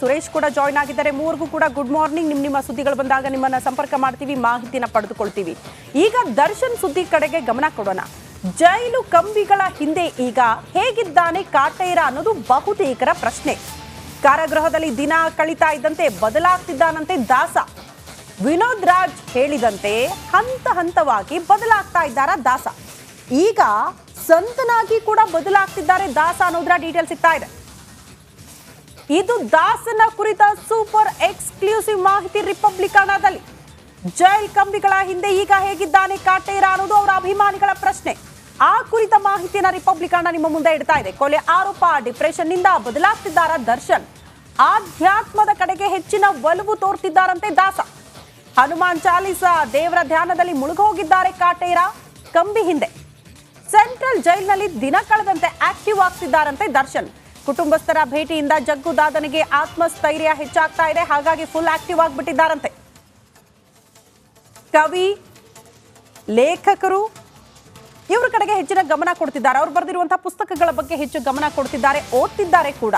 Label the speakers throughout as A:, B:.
A: ಸುರೇಶ್ ಕೂಡ ಜಾಯ್ನ್ ಆಗಿದ್ದಾರೆ. ಮೂವರಿಗೂ ಕೂಡ ಗುಡ್ ಮಾರ್ನಿಂಗ್. ನಿಮ್ಮ ಸುದ್ದಿಗಳು ಬಂದಾಗ ನಿಮ್ಮನ್ನ ಸಂಪರ್ಕ ಮಾಡ್ತೀವಿ, ಮಾಹಿತಿನ ಪಡೆದುಕೊಳ್ತೀವಿ. ಈಗ ದರ್ಶನ್ ಸುದ್ದಿ ಕಡೆಗೆ ಗಮನ ಕೊಡೋಣ. ಜೈಲು ಕಂಬಿಗಳ ಹಿಂದೆ ಈಗ ಹೇಗಿದ್ದಾನೆ ಕಾಟೇರ ಅನ್ನೋದು ಬಹುತೇಕರ ಪ್ರಶ್ನೆ. ಕಾರಾಗೃಹದಲ್ಲಿ ದಿನ ಕಳೀತಾ ಇದ್ದಂತೆ ಬದಲಾಗ್ತಿದ್ದಾನಂತೆ ದಾಸ. ವಿನೋದ್ ರಾಜ್ ಹೇಳಿದಂತೆ ಹಂತ ಹಂತವಾಗಿ ಬದಲಾಗ್ತಾ ಇದ್ದಾರ ದಾಸ. ಈಗ ಸಂತನಾಗಿ ಕೂಡ ಬದಲಾಗ್ತಿದ್ದಾರೆ ದಾಸ ಅನ್ನೋದ್ರ ಡೀಟೇಲ್ ಸಿಗ್ತಾ ಇದೆ. ಇದು ದಾಸನ ಕುರಿತ ಸೂಪರ್ ಎಕ್ಸ್ಕ್ಲೂಸಿವ್ ಮಾಹಿತಿ ರಿಪಬ್ಲಿಕನಾದಲ್ಲಿ. ಜೈಲ್ ಕಂಬಿಗಳ ಹಿಂದೆ ಈಗ ಹೇಗಿದ್ದಾನೆ ಕಾಟೇರ ಅನ್ನೋದು ಅವರ ಅಭಿಮಾನಿಗಳ ಪ್ರಶ್ನೆ. ಆ ಕುರಿತ ಮಾಹಿತಿಯನ್ನ ರಿಪಬ್ಲಿಕನ ನಿಮ್ಮ ಮುಂದೆ ಇಡ್ತಾ ಇದೆ. ಕೊಲೆ ಆರೋಪ, ಡಿಪ್ರೆಷನ್ ನಿಂದ ಬದಲಾಗ್ತಿದ್ದಾರ ದರ್ಶನ್. ಆಧ್ಯಾತ್ಮದ ಕಡೆಗೆ ಹೆಚ್ಚಿನ ಒಲವು ತೋರ್ತಿದ್ದಾರಂತೆ ದಾಸ. ಹನುಮಾನ್ ಚಾಲೀಸ ದೇವರ ಧ್ಯಾನದಲ್ಲಿ ಮುಳುಗೋಗಿದ್ದಾರೆ ಕಾಟೇರ. ಕಂಬಿ ಹಿಂದೆ ಸೆಂಟ್ರಲ್ ಜೈಲ್ನಲ್ಲಿ ದಿನ ಕಳೆದಂತೆ ಆಕ್ಟಿವ್ ಆಗ್ತಿದ್ದಾರಂತೆ ದರ್ಶನ್. ಕುಟುಂಬಸ್ಥರ ಭೇಟಿಯಿಂದ ಜಗ್ಗು ದಾದನಿಗೆ ಆತ್ಮಸ್ಥೈರ್ಯ ಹೆಚ್ಚಾಗ್ತಾ ಇದೆ, ಹಾಗಾಗಿ ಫುಲ್ ಆಕ್ಟಿವ್ ಆಗಿಬಿಟ್ಟಿದ್ದಾರಂತೆ. ಕವಿ, ಲೇಖಕರು ಇವರ ಕಡೆಗೆ ಹೆಚ್ಚಿನ ಗಮನ ಕೊಡ್ತಿದ್ದಾರೆ. ಅವರು ಬರೆದಿರುವಂತಹ ಪುಸ್ತಕಗಳ ಬಗ್ಗೆ ಹೆಚ್ಚು ಗಮನ ಕೊಡ್ತಿದ್ದಾರೆ, ಓದ್ತಿದ್ದಾರೆ ಕೂಡ.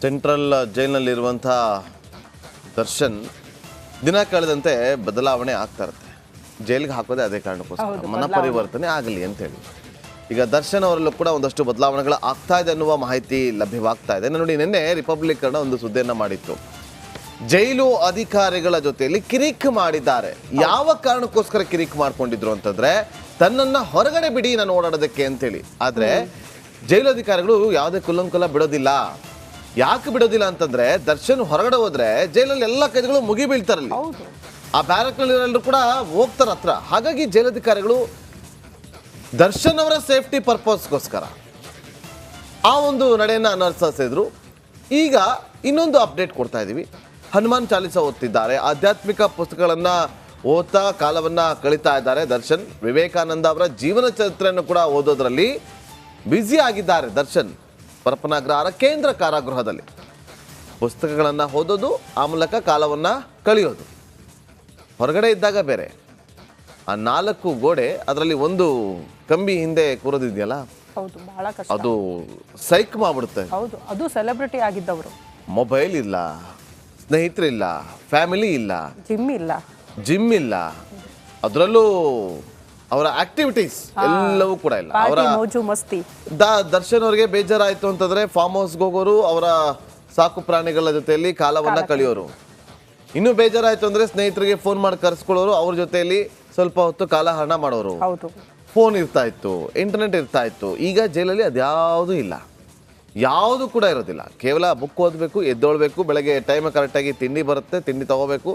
B: ಸೆಂಟ್ರಲ್ ಜೈಲ್ನಲ್ಲಿರುವಂಥ ದರ್ಶನ್ ದಿನ ಕಳೆದಂತೆ ಬದಲಾವಣೆ ಆಗ್ತಾ ಇರುತ್ತೆ. ಜೈಲಿಗೆ ಹಾಕೋದೇ ಅದೇ ಕಾರಣಕ್ಕೋಸ್ಕರ, ಮನ ಪರಿವರ್ತನೆ ಆಗಲಿ ಅಂತೇಳಿ. ಈಗ ದರ್ಶನ್ ಅವರಲ್ಲೂ ಕೂಡ ಒಂದಷ್ಟು ಬದಲಾವಣೆಗಳು ಆಗ್ತಾ ಇದೆ ಅನ್ನುವ ಮಾಹಿತಿ ಲಭ್ಯವಾಗ್ತಾ ಇದೆ. ನೋಡಿ, ನಿನ್ನೆ ರಿಪಬ್ಲಿಕ್ ಕನ್ನಡ ಒಂದು ಸುದ್ದಿಯನ್ನು ಮಾಡಿತ್ತು. ಜೈಲು ಅಧಿಕಾರಿಗಳ ಜೊತೆಯಲ್ಲಿ ಕಿರಿಕ್ ಮಾಡಿದ್ದಾರೆ. ಯಾವ ಕಾರಣಕ್ಕೋಸ್ಕರ ಕಿರಿಕ್ ಮಾಡ್ಕೊಂಡಿದ್ರು ಅಂತಂದ್ರೆ, ತನ್ನನ್ನು ಹೊರಗಡೆ ಬಿಡಿ ನಾನು ಓಡಾಡೋದಕ್ಕೆ ಅಂತೇಳಿ. ಆದರೆ ಜೈಲು ಅಧಿಕಾರಿಗಳು ಯಾವುದೇ ಕುಲ್ಲಂಕುಲ ಬಿಡೋದಿಲ್ಲ. ಯಾಕೆ ಬಿಡೋದಿಲ್ಲ ಅಂತಂದ್ರೆ, ದರ್ಶನ್ ಹೊರಗಡೆ ಹೋದ್ರೆ ಜೈಲಲ್ಲಿ ಎಲ್ಲ ಕೈದಿಗಳು ಮುಗಿ ಬೀಳ್ತಾರಲ್ಲಿ, ಆ ಬ್ಯಾರಕ್ನಲ್ಲಿರೋರು ಕೂಡ ಹೋಗ್ತಾರ ಹತ್ರ. ಹಾಗಾಗಿ ಜೈಲಧಿಕಾರಿಗಳು ದರ್ಶನ್ ಅವರ ಸೇಫ್ಟಿ ಪರ್ಪಸ್ಗೋಸ್ಕರ ಆ ಒಂದು ನಡೆಯನ್ನು ಅನುಸರಿಸಿದ್ರು. ಈಗ ಇನ್ನೊಂದು ಅಪ್ಡೇಟ್ ಕೊಡ್ತಾ ಇದ್ದೀವಿ. ಹನುಮಾನ್ ಚಾಲೀಸ ಓದ್ತಿದ್ದಾರೆ, ಆಧ್ಯಾತ್ಮಿಕ ಪುಸ್ತಕಗಳನ್ನು ಓದ್ತಾ ಕಾಲವನ್ನು ಕಳೀತಾ ಇದ್ದಾರೆ ದರ್ಶನ್. ವಿವೇಕಾನಂದ ಅವರ ಜೀವನ ಚರಿತ್ರೆಯನ್ನು ಕೂಡ ಓದೋದ್ರಲ್ಲಿ ಬ್ಯುಸಿ ಆಗಿದ್ದಾರೆ ದರ್ಶನ್. ಪರಪನಗ್ರಹಾರ ಕೇಂದ್ರ ಕಾರಾಗೃಹದಲ್ಲಿ ಪುಸ್ತಕಗಳನ್ನು ಓದೋದು, ಆ ಮೂಲಕ ಕಾಲವನ್ನು ಕಳೆಯೋದು. ಹೊರಗಡೆ ಇದ್ದಾಗ ಬೇರೆ, ಆ 4 ಗೋಡೆ, ಅದರಲ್ಲಿ ಒಂದು ಕಂಬಿ ಹಿಂದೆ ಕೂರೋದಿದೆಯಲ್ಲ, ಅದು ಸೈಕ್ ಮಾಡ್ಬಿಡುತ್ತೆ.
A: ಹೌದು, ಅದು ಸೆಲೆಬ್ರಿಟಿ ಆಗಿದ್ದವರು.
B: ಮೊಬೈಲ್ ಇಲ್ಲ, ಸ್ನೇಹಿತರಿಲ್ಲ, ಫ್ಯಾಮಿಲಿ ಇಲ್ಲ, ಜಿಮ್ ಇಲ್ಲ, ಅದರಲ್ಲೂ ಅವರ ಆಕ್ಟಿವಿಟೀಸ್ ಎಲ್ಲವೂ ಕೂಡ ಇಲ್ಲ. ಅವರ ದರ್ಶನ್ ಅವರಿಗೆ ಬೇಜಾರಾಯ್ತು ಅಂತಂದ್ರೆ ಫಾರ್ಮ್ ಹೌಸ್ಗೆ ಹೋಗೋರು, ಅವರ ಸಾಕು ಪ್ರಾಣಿಗಳ ಜೊತೆಯಲ್ಲಿ ಕಾಲವನ್ನ ಕಳೆಯೋರು. ಇನ್ನೂ ಬೇಜಾರಾಯ್ತು ಅಂದ್ರೆ ಸ್ನೇಹಿತರಿಗೆ ಫೋನ್ ಮಾಡಿ ಕರೆಸ್ಕೊಳ್ಳೋರು, ಅವ್ರ ಜೊತೆಯಲ್ಲಿ ಸ್ವಲ್ಪ ಹೊತ್ತು ಕಾಲಹರಣ ಮಾಡೋರು. ಫೋನ್ ಇರ್ತಾ ಇತ್ತು, ಇಂಟರ್ನೆಟ್ ಇರ್ತಾ ಇತ್ತು. ಈಗ ಜೈಲಲ್ಲಿ ಅದ್ಯಾವುದೂ ಇಲ್ಲ, ಯಾವುದು ಕೂಡ ಇರೋದಿಲ್ಲ. ಕೇವಲ ಬುಕ್ ಓದಬೇಕು, ಎದ್ದೊಳ್ಬೇಕು, ಬೆಳಗ್ಗೆ ಟೈಮ್ ಕರೆಕ್ಟಾಗಿ ತಿಂಡಿ ಬರುತ್ತೆ, ತಿಂಡಿ ತಗೋಬೇಕು,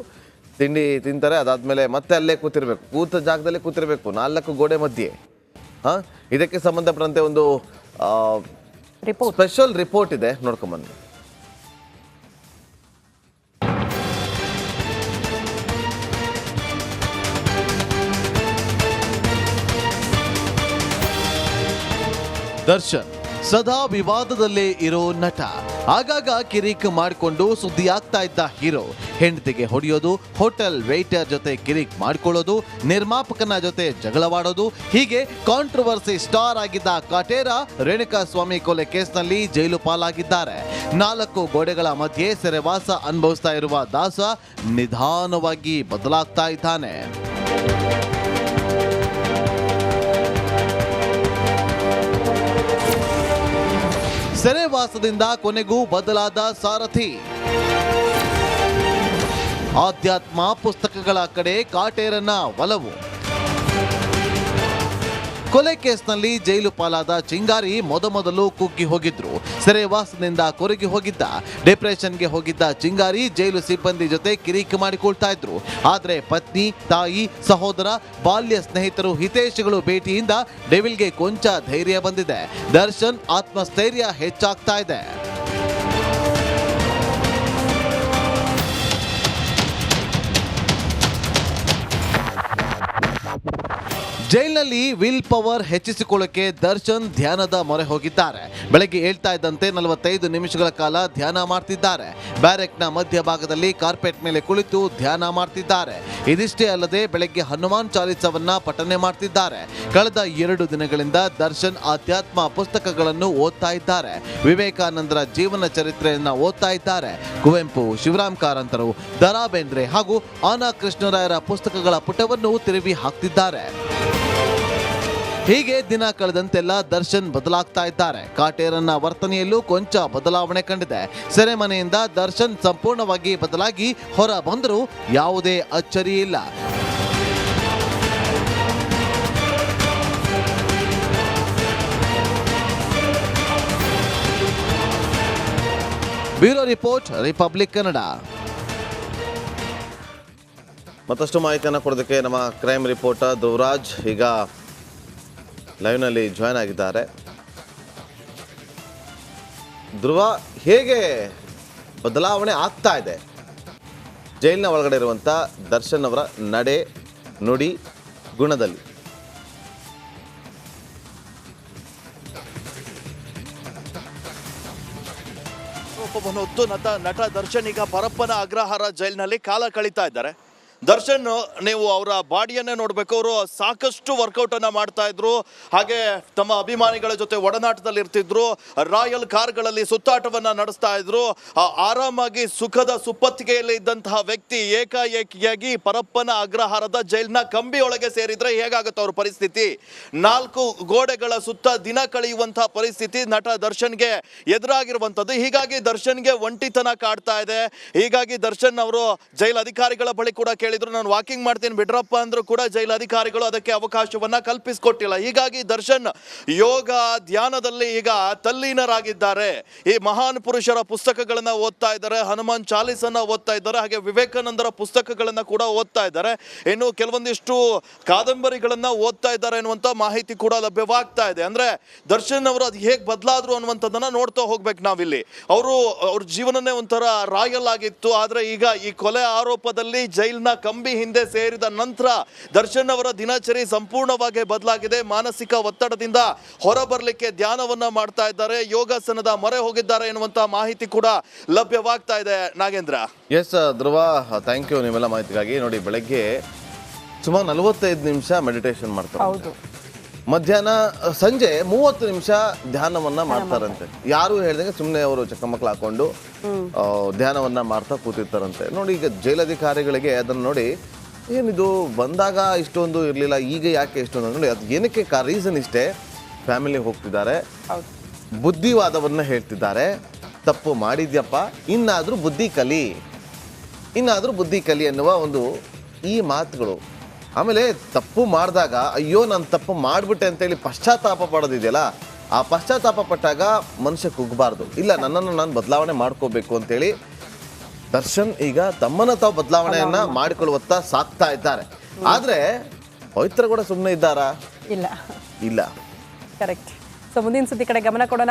B: ತಿಂಡಿ ತಿಂತಾರೆ, ಅದಾದಮೇಲೆ ಮತ್ತೆ ಅಲ್ಲೇ ಕೂತಿರ್ಬೇಕು, ಕೂತ ಜಾಗದಲ್ಲೇ ಕೂತಿರ್ಬೇಕು, 4 ಗೋಡೆ ಮಧ್ಯೆ. ಇದಕ್ಕೆ ಸಂಬಂಧಪಟ್ಟಂತೆ ಒಂದು ಸ್ಪೆಷಲ್ ರಿಪೋರ್ಟ್ ಇದೆ, ನೋಡ್ಕೊಂಬನ್ನಿ.
C: ದರ್ಶನ್ ಸದಾ ವಿವಾದದಲ್ಲೇ ಇರೋ ನಟ. ಆಗಾಗ ಕಿರಿಕ್ ಮಾಡಿಕೊಂಡು ಸುದ್ದಿ ಆಗ್ತಾ ಇದ್ದ ಹೀರೋ. ಹೆಂಡತಿಗೆ ಹೊಡೆಯೋದು, ಹೋಟೆಲ್ ವೇಟರ್ ಜೊತೆ ಕಿರಿಕ್ ಮಾಡ್ಕೊಳ್ಳೋದು, ನಿರ್ಮಾಪಕನ ಜೊತೆ ಜಗಳವಾಡೋದು, ಹೀಗೆ ಕಾಂಟ್ರವರ್ಸಿ ಸ್ಟಾರ್ ಆಗಿದ್ದ ಕಾಟೇರ ರೇಣುಕಾ ಸ್ವಾಮಿ ಕೊಲೆ ಕೇಸ್ನಲ್ಲಿ ಜೈಲು ಪಾಲಾಗಿದ್ದಾರೆ. 4 ಗೋಡೆಗಳ ಮಧ್ಯೆ ಸೆರೆವಾಸ ಅನುಭವಿಸ್ತಾ ಇರುವ ದಾಸ ನಿಧಾನವಾಗಿ ಬದಲಾಗ್ತಾ ಇದ್ದಾನೆ. ಸೆರೆವಾಸದಿಂದ ಕೊನೆಗೂ ಬದಲಾದ ಸಾರಥಿ. ಆಧ್ಯಾತ್ಮ ಪುಸ್ತಕಗಳ ಕಡೆ ಕಾಟೇರನ ಒಲವು. ಕೊಲೆ ಕೇಸ್ನಲ್ಲಿ ಜೈಲು ಪಾಲಾದ ಚಿಂಗಾರಿ ಮೊದಮೊದಲು ಕುಗ್ಗಿ ಹೋಗಿದ್ರು. ಸೆರೆವಾಸದಿಂದ ಕೊರಗಿ ಹೋಗಿದ್ದ, ಡಿಪ್ರೆಷನ್ಗೆ ಹೋಗಿದ್ದ ಚಿಂಗಾರಿ ಜೈಲು ಸಿಬ್ಬಂದಿ ಜೊತೆ ಕಿರಿಕ್ ಮಾಡಿಕೊಳ್ತಾ ಇದ್ರು. ಆದ್ರೆ ಪತ್ನಿ, ತಾಯಿ, ಸಹೋದರ, ಬಾಲ್ಯ ಸ್ನೇಹಿತರು, ಹಿತೈಷಿಗಳು ಭೇಟಿಯಿಂದ ಡೆವಿಲ್ಗೆ ಕೊಂಚ ಧೈರ್ಯ ಬಂದಿದೆ. ದರ್ಶನ್ ಆತ್ಮಸ್ಥೈರ್ಯ ಹೆಚ್ಚಾಗ್ತಾ ಇದೆ. ಜೈಲಿನಲ್ಲಿ ವಿಲ್ ಪವರ್ ಹೆಚ್ಚಿಸಿಕೊಳ್ಳಕ್ಕೆ ದರ್ಶನ್ ಧ್ಯಾನದ ಮೊರೆ ಹೋಗಿದ್ದಾರೆ. ಬೆಳಗ್ಗೆ ಹೇಳ್ತಾ ಇದ್ದಂತೆ 45 ನಿಮಿಷಗಳ ಕಾಲ ಧ್ಯಾನ ಮಾಡ್ತಿದ್ದಾರೆ. ಬ್ಯಾರೆಕ್ನ ಮಧ್ಯಭಾಗದಲ್ಲಿ ಕಾರ್ಪೆಟ್ ಮೇಲೆ ಕುಳಿತು ಧ್ಯಾನ ಮಾಡ್ತಿದ್ದಾರೆ. ಇದಿಷ್ಟೇ ಅಲ್ಲದೆ ಬೆಳಗ್ಗೆ ಹನುಮಾನ್ ಚಾಲಿಸವನ್ನ ಪಠನೆ ಮಾಡ್ತಿದ್ದಾರೆ. ಕಳೆದ 2 ದಿನಗಳಿಂದ ದರ್ಶನ್ ಆಧ್ಯಾತ್ಮ ಪುಸ್ತಕಗಳನ್ನು ಓದ್ತಾ ಇದ್ದಾರೆ. ವಿವೇಕಾನಂದರ ಜೀವನ ಚರಿತ್ರೆಯನ್ನ ಓದ್ತಾ ಇದ್ದಾರೆ. ಕುವೆಂಪು, ಶಿವರಾಮ್ ಕಾರಂತರು, ದ.ರಾ ಬೇಂದ್ರೆ ಹಾಗೂ ಆನಾ ಕೃಷ್ಣರಾಯರ ಪುಸ್ತಕಗಳ ಪುಟವನ್ನು ತಿರುವಿ ಹಾಕ್ತಿದ್ದಾರೆ. ಹೀಗೆ ದಿನ ಕಳೆದಂತೆಲ್ಲ ದರ್ಶನ್ ಬದಲಾಗ್ತಾ ಇದ್ದಾರೆ. ಕಾಟೇರನ್ನ ವರ್ತನೆಯಲ್ಲೂ ಕೊಂಚ ಬದಲಾವಣೆ ಕಂಡಿದೆ. ಸೆರೆಮನೆಯಿಂದ ದರ್ಶನ್ ಸಂಪೂರ್ಣವಾಗಿ ಬದಲಾಗಿ ಹೊರ ಬಂದರೂ ಯಾವುದೇ ಅಚ್ಚರಿ ಇಲ್ಲ. Bureau report, republic Kannada.
B: ಮತ್ತಷ್ಟು ಮಾಹಿತಿಯನ್ನು ಕೊಡೋದಕ್ಕೆ ನಮ್ಮ ಕ್ರೈಮ್ ರಿಪೋರ್ಟರ್ ಧ್ರುವರಾಜ್ ಈಗ ಲೈವ್ನಲ್ಲಿ ಜಾಯ್ನ್ ಆಗಿದ್ದಾರೆ. ಧ್ರುವ, ಹೇಗೆ ಬದಲಾವಣೆ ಆಗ್ತಾ ಇದೆ ಜೈಲಿನ ಒಳಗಡೆ ಇರುವಂಥ ದರ್ಶನ್ ಅವರ ನಡೆ, ನುಡಿ, ಗುಣದಲ್ಲಿ?
D: ಆರೋಪವನ್ನು ಹೊತ್ತು ನಟ ದರ್ಶನ್ ಈಗ ಪರಪ್ಪನ ಅಗ್ರಹಾರ ಜೈಲಿನಲ್ಲಿ ಕಾಲ ಕಳೀತಾ ಇದ್ದಾರೆ. ದರ್ಶನ್ ನೀವು ಅವರ ಬಾಡಿಯನ್ನೇ ನೋಡಬೇಕು. ಅವರು ಸಾಕಷ್ಟು ವರ್ಕೌಟ್ ಅನ್ನ ಮಾಡ್ತಾ ಇದ್ರು. ಹಾಗೆ ತಮ್ಮ ಅಭಿಮಾನಿಗಳ ಜೊತೆ ಒಡನಾಟದಲ್ಲಿ ಇರ್ತಿದ್ರು. ರಾಯಲ್ ಕಾರ್ಗಳಲ್ಲಿ ಸುತ್ತಾಟವನ್ನ ನಡೆಸ್ತಾ ಇದ್ರು. ಆರಾಮಾಗಿ ಸುಖದ ಸುಪ್ಪತ್ತಿಗೆಯಲ್ಲಿ ಇದ್ದಂತಹ ವ್ಯಕ್ತಿ ಏಕಾಏಕಿಯಾಗಿ ಪರಪ್ಪನ ಅಗ್ರಹಾರದ ಜೈಲಿನ ಕಂಬಿ ಒಳಗೆ ಸೇರಿದ್ರೆ ಹೇಗಾಗುತ್ತೆ ಅವ್ರ ಪರಿಸ್ಥಿತಿ? 4 ಗೋಡೆಗಳ ಸುತ್ತ ದಿನ ಕಳೆಯುವಂತಹ ಪರಿಸ್ಥಿತಿ ನಟ ದರ್ಶನ್ಗೆ ಎದುರಾಗಿರುವಂಥದ್ದು. ಹೀಗಾಗಿ ದರ್ಶನ್ಗೆ ಒಂಟಿತನ ಕಾಡ್ತಾ ಇದೆ. ಹೀಗಾಗಿ ದರ್ಶನ್ ಅವರು ಜೈಲ್ ಅಧಿಕಾರಿಗಳ ಬಳಿ ಕೂಡ ಕೇಳಿದ್ರು, ನಾನು ವಾಕಿಂಗ್ ಮಾಡ್ತೀನಿ ಬಿಡ್ರಪ್ಪ ಅಂದ್ರೂ ಕೂಡ ಜೈಲ್ ಅಧಿಕಾರಿಗಳು ಅದಕ್ಕೆ ಅವಕಾಶವನ್ನ ಕಲ್ಪಿಸಿಕೊಟ್ಟಿಲ್ಲ. ಹೀಗಾಗಿ ದರ್ಶನ್ ಯೋಗ ಧ್ಯಾನದಲ್ಲಿ ಈಗ ತಲ್ಲೀನರಾಗಿದ್ದಾರೆ. ಈ ಮಹಾನ್ ಪುರುಷರ ಪುಸ್ತಕಗಳನ್ನ ಓದ್ತಾ ಇದ್ದಾರೆ, ಹನುಮಾನ್ ಚಾಲಿಸನ್ನ ಓದ್ತಾ ಇದ್ದಾರೆ, ಹಾಗೆ ವಿವೇಕಾನಂದರ ಪುಸ್ತಕಗಳನ್ನ ಕೂಡ ಓದ್ತಾ ಇದ್ದಾರೆ. ಇನ್ನು ಕೆಲವೊಂದಿಷ್ಟು ಕಾದಂಬರಿಗಳನ್ನ ಓದ್ತಾ ಇದ್ದಾರೆ ಅನ್ನುವಂಥ ಮಾಹಿತಿ ಕೂಡ ಲಭ್ಯವಾಗ್ತಾ ಇದೆ. ಅಂದ್ರೆ ದರ್ಶನ್ ಅವರು ಅದು ಹೇಗೆ ಬದಲಾದ್ರು ಅನ್ನುವಂಥದ್ದನ್ನ ನೋಡ್ತಾ ಹೋಗ್ಬೇಕು ನಾವಿಲ್ಲಿ. ಅವ್ರ ಜೀವನನೇ ಒಂಥರ ರಾಯಲ್ ಆಗಿತ್ತು. ಆದ್ರೆ ಈಗ ಈ ಕೊಲೆ ಆರೋಪದಲ್ಲಿ ಜೈಲ್ನ ಕಂಬಿ ಹಿಂದೆ ಸೇರಿದ ನಂತರ ದರ್ಶನ್ ಅವರ ದಿನಚರಿ ಸಂಪೂರ್ಣವಾಗಿ ಬದಲಾಗಿದೆ. ಮಾನಸಿಕ ಒತ್ತಡದಿಂದ ಹೊರಬರಲಿಕ್ಕೆ ಧ್ಯಾನವನ್ನ ಮಾಡ್ತಾ ಇದ್ದಾರೆ, ಯೋಗಾಸನದ ಮೊರೆ ಹೋಗಿದ್ದಾರೆ ಎನ್ನುವಂತ ಮಾಹಿತಿ ಕೂಡ ಲಭ್ಯವಾಗ್ತಾ ಇದೆ. Nagendra.
B: S Dhruva, thank you ನಿಮ್ಮೆಲ್ಲ ಮಾಹಿತಿಗಾಗಿ. ನೋಡಿ, ಬೆಳಗ್ಗೆ ಸುಮಾರು 45 ನಿಮಿಷ ಮೆಡಿಟೇಷನ್ ಮಾಡ್ತಾರೆ. ಮಧ್ಯಾಹ್ನ ಸಂಜೆ 30 ನಿಮಿಷ ಧ್ಯಾನವನ್ನ ಮಾಡ್ತಾರಂತೆ. ಯಾರು ಹೇಳ್ದಂಗೆ ಸುಮ್ಮನೆ ಅವರು ಚಕ್ಕಮಕ್ಕಳು ಹಾಕೊಂಡು ಧ್ಯಾನವನ್ನ ಮಾಡ್ತಾ ಕೂತಿರ್ತಾರಂತೆ. ನೋಡಿ, ಈಗ ಜೈಲಧಿಕಾರಿಗಳಿಗೆ ಅದನ್ನು ನೋಡಿ, ಏನಿದು ಬಂದಾಗ ಇಷ್ಟೊಂದು ಇರಲಿಲ್ಲ, ಈಗ ಯಾಕೆ ಇಷ್ಟೊಂದು? ನೋಡಿ, ಅದು ಏನಕ್ಕೆ ರೀಸನ್ ಇಷ್ಟೇ. ಫ್ಯಾಮಿಲಿ ಹೋಗ್ತಿದ್ದಾರೆ, ಬುದ್ಧಿವಾದವನ್ನ ಹೇಳ್ತಿದ್ದಾರೆ. ತಪ್ಪು ಮಾಡಿದ್ಯಪ್ಪ, ಇನ್ನಾದರೂ ಬುದ್ಧಿ ಕಲಿ ಅನ್ನುವ ಒಂದು ಈ ಮಾತುಗಳು. ಆಮೇಲೆ ತಪ್ಪು ಮಾಡಿದಾಗ ಅಯ್ಯೋ ನಾನು ತಪ್ಪು ಮಾಡಿಬಿಟ್ಟೆ ಅಂತೇಳಿ ಪಶ್ಚಾತ್ತಾಪ ಪಡೋದಿದೆಯಲ್ಲ, ಆ ಪಶ್ಚಾತ್ತಾಪ ಪಟ್ಟಾಗ ಮನುಷ್ಯ ಕುಗ್ಗಬಾರ್ದು. ಇಲ್ಲ, ನನ್ನನ್ನು ನಾನು ಬದಲಾವಣೆ ಮಾಡ್ಕೋಬೇಕು ಅಂತೇಳಿ ದರ್ಶನ್ ಈಗ ತಮ್ಮನ್ನ ತಾವು ಬದಲಾವಣೆಯನ್ನ ಮಾಡಿಕೊಳ್ಳುವತ್ತ ಸಾಕ್ತಾ ಇದ್ದಾರೆ. ಆದ್ರೆ ಪವಿತ್ರ ಕೂಡ ಸುಮ್ಮನೆ ಇದ್ದಾರಾ?
A: ಇಲ್ಲ.
B: ಇಲ್ಲ.
A: ಕರೆಕ್ಟ್. ಸೊ ಮುಂದಿನ ಸುದ್ದಿ ಕಡೆ ಗಮನ ಕೊಡೋಣ.